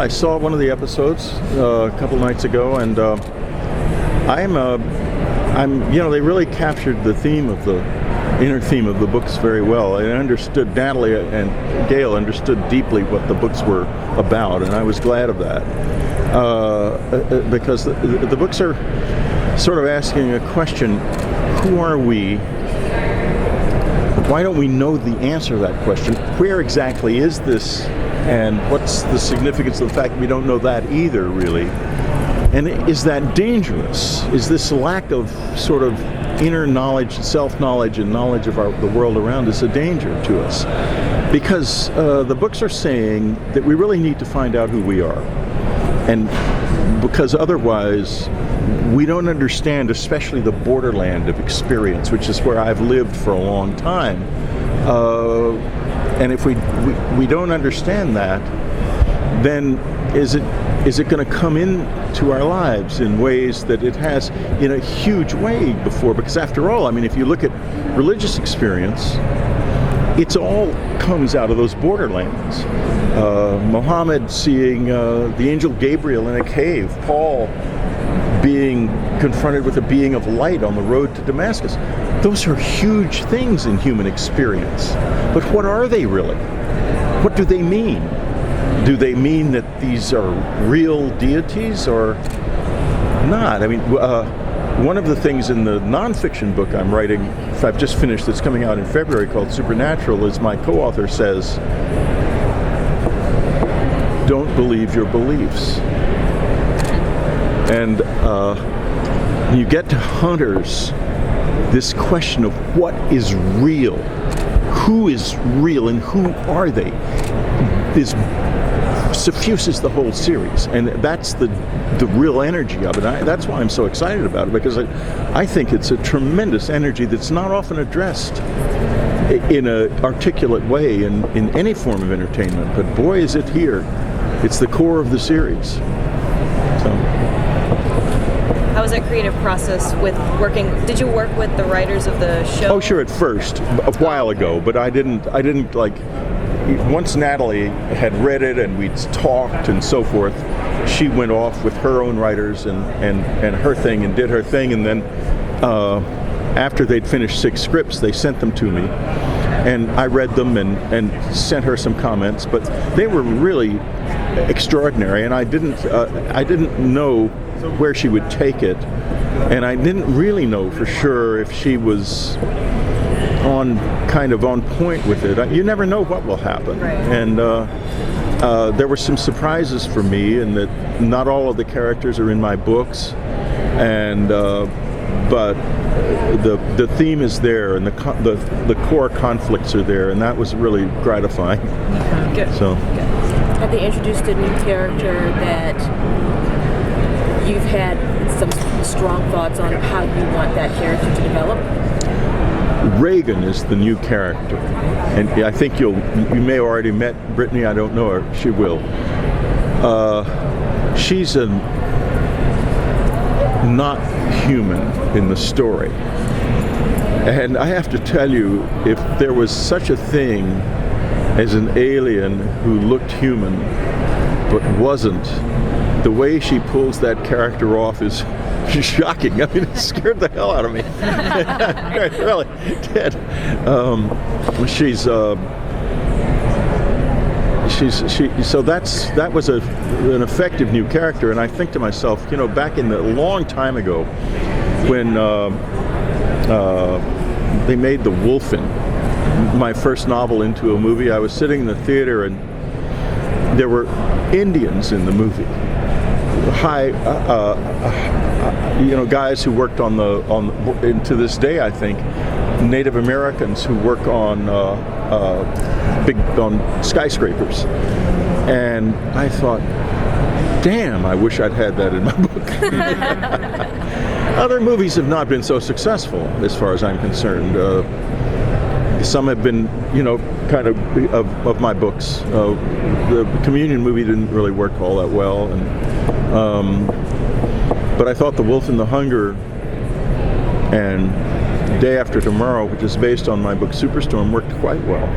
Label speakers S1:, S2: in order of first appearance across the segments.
S1: I saw one of the episodes a couple nights ago, and they really captured the inner theme of the books very well. I understood, Natalie and Gail understood deeply what the books were about, and I was glad of that. Because the books are sort of asking a question: who are we? Why don't we know the answer to that question? Where exactly is this? And what's the significance of the fact that we don't know that either, really? And is that dangerous? Is this lack of sort of inner knowledge, self-knowledge, and knowledge of the world around us a danger to us? Because the books are saying that we really need to find out who we are. And because otherwise, we don't understand, especially the borderland of experience, which is where I've lived for a long time. And if we don't understand that, then is it going to come into our lives in ways that it has in a huge way before? Because after all, I mean, if you look at religious experience, it's all comes out of those borderlands. Muhammad seeing the angel Gabriel in a cave, Paul being confronted with a being of light on the road to Damascus. Those are huge things in human experience. But what are they really? What do they mean? Do they mean that these are real deities or not? I mean, one of the things in the nonfiction book I'm writing, I've just finished, that's coming out in February, called Supernatural, is my co-author says, don't believe your beliefs. And you get to Hunters this question of what is real, who is real, and who are they, is suffuses the whole series, and that's the real energy of it. That's why I'm so excited about it, because I think it's a tremendous energy that's not often addressed in an articulate way in any form of entertainment. But boy, is it here. It's the core of the series.
S2: How was that creative process with working? Did you work with the writers of the show?
S1: Oh, sure, at first, a while ago, but I didn't like. Once Natalie had read it and we'd talked and so forth, she went off with her own writers and her thing and did her thing, and then after they'd finished 6 scripts, they sent them to me, and I read them and sent her some comments, but they were really extraordinary, and I didn't know where she would take it, and I didn't really know for sure if she was kind of on point with it. You never know what will happen.
S2: Right.
S1: And there were some surprises for me in that not all of the characters are in my books, and but the theme is there, and the core conflicts are there, and that was really gratifying.
S2: Good.
S1: So.
S3: Have they introduced a new character that you've had some strong thoughts on how you want that character to develop?
S1: Reagan is the new character, and I think you may have already met Brittany. I don't know her. She will. She's not human in the story, and I have to tell you, if there was such a thing as an alien who looked human but wasn't, the way she pulls that character off is shocking. I mean, it scared the hell out of me. It really did. So that was an effective new character, and I think to myself, back in the long time ago, when they made The Wolfen, my first novel, into a movie, I was sitting in the theater, and there were Indians in the movie. Guys who worked and to this day, I think, Native Americans who work on skyscrapers. And I thought, damn, I wish I'd had that in my book. Other movies have not been so successful, as far as I'm concerned. Some have been, kind of my books. The Communion movie didn't really work all that well, but I thought The Wolf and the Hunger and Day After Tomorrow, which is based on my book Superstorm, worked quite well.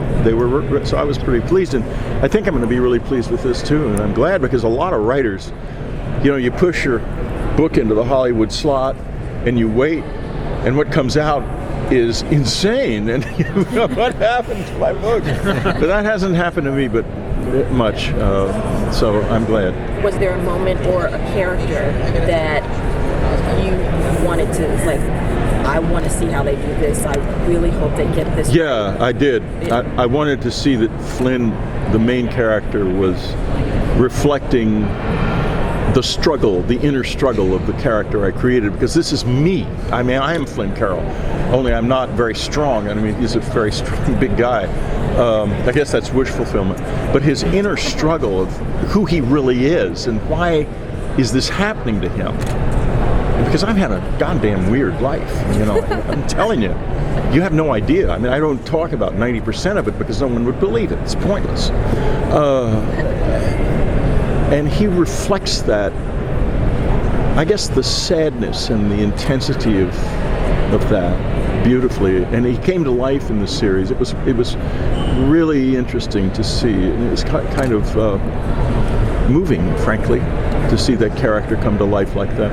S1: So I was pretty pleased, and I think I'm going to be really pleased with this too. And I'm glad, because a lot of writers, you push your book into the Hollywood slot and you wait, and what comes out is insane. And what happened to my book? But that hasn't happened to me, but much. So I'm glad.
S3: Was there a moment or a character that you wanted to, like, I want to see how they do this. I really hope they get this.
S1: Yeah, I did. I wanted to see that Flynn, the main character, was reflecting the struggle, the inner struggle of the character I created, because this is me. I mean, I am Flynn Carroll, only I'm not very strong. I mean, he's a very strong, big guy. I guess that's wish fulfillment. But his inner struggle of who he really is and why is this happening to him. Because I've had a goddamn weird life, I'm telling you. You have no idea. I mean, I don't talk about 90% of it because no one would believe it. It's pointless. And he reflects that, I guess, the sadness and the intensity of that beautifully. And he came to life in the series. It was really interesting to see. And it was kind of moving, frankly, to see that character come to life like that.